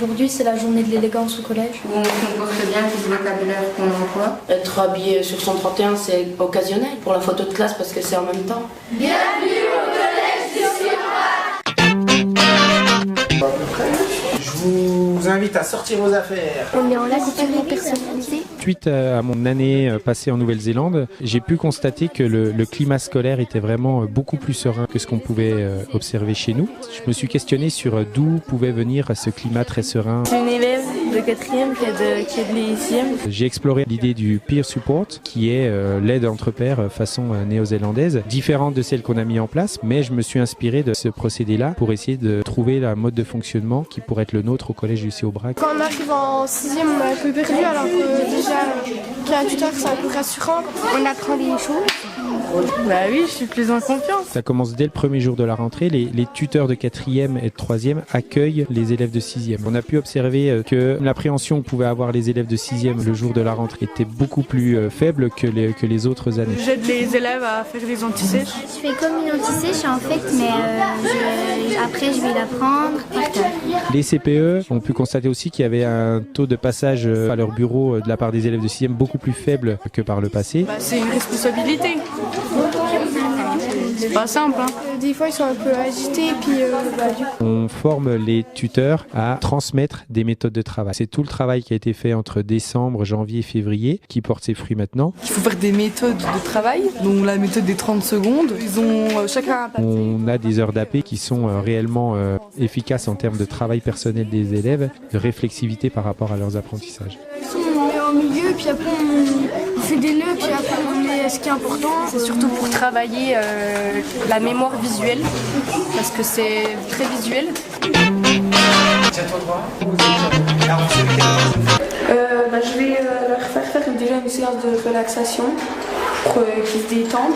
Aujourd'hui, c'est la journée de l'élégance au collège. Où on se comporte bien avec le vocabulaire qu'on emploie. Être habillé sur 131, c'est occasionnel pour la photo de classe parce que c'est en même temps. Bienvenue au collège du Je vous invite à sortir vos affaires. On est en lecture personnalisée. Suite à mon année passée en Nouvelle-Zélande, j'ai pu constater que le climat scolaire était vraiment beaucoup plus serein que ce qu'on pouvait observer chez nous. Je me suis questionné sur d'où pouvait venir ce climat très serein. C'est une élève de 4e qui est de l'ICM. J'ai exploré l'idée du peer support, qui est l'aide entre pairs façon néo-zélandaise, différente de celle qu'on a mis en place, mais je me suis inspiré de ce procédé-là pour essayer de trouver la mode de fonctionnement qui pourrait être le nôtre au collège du Aubrac. Quand on arrive en 6e, on est un peu perdu, alors que déjà, qu'il y a un tuteur, c'est un peu rassurant. On apprend des choses. Bah oui, je suis plus en confiance. Ça commence dès le premier jour de la rentrée. Les tuteurs de 4e et de 3e accueillent les élèves de 6e. On a pu observer que l'appréhension que pouvaient avoir les élèves de 6e le jour de la rentrée était beaucoup plus faible que les autres années. J'aide les élèves à faire des antisèches. Je fais comme une antisèche en fait, mais après je vais l'apprendre par cœur. Les CPE ont pu constater aussi qu'il y avait un taux de passage à leur bureau de la part des élèves de 6e beaucoup plus faible que par le passé. C'est une responsabilité. C'est pas simple. Des fois, ils sont un peu agités, puis du coup... On forme les tuteurs à transmettre des méthodes de travail. C'est tout le travail qui a été fait entre décembre, janvier et février qui porte ses fruits maintenant. Il faut faire des méthodes de travail, donc la méthode des 30 secondes. Ils ont chacun un papier. On a des heures d'AP qui sont réellement efficaces en termes de travail personnel des élèves, de réflexivité par rapport à leurs apprentissages. On met au milieu, puis après on fait des nœuds, puis après on met ce qui est important. C'est surtout pour travailler la mémoire visuelle, parce que c'est très visuel. Tiens-toi droit. Je vais leur faire déjà une séance de relaxation pour qu'ils se détendent.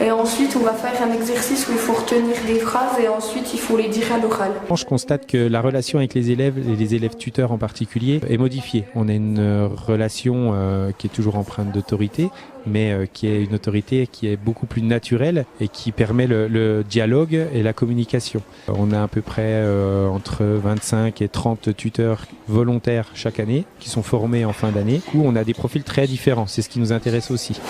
Et ensuite, on va faire un exercice où il faut retenir des phrases et ensuite, il faut les dire à l'oral. Je constate que la relation avec les élèves, et les élèves tuteurs en particulier, est modifiée. On a une relation qui est toujours empreinte d'autorité, mais qui est une autorité qui est beaucoup plus naturelle et qui permet le dialogue et la communication. On a à peu près entre 25 et 30 tuteurs volontaires chaque année qui sont formés en fin d'année, où on a des profils très différents. C'est ce qui nous intéresse aussi.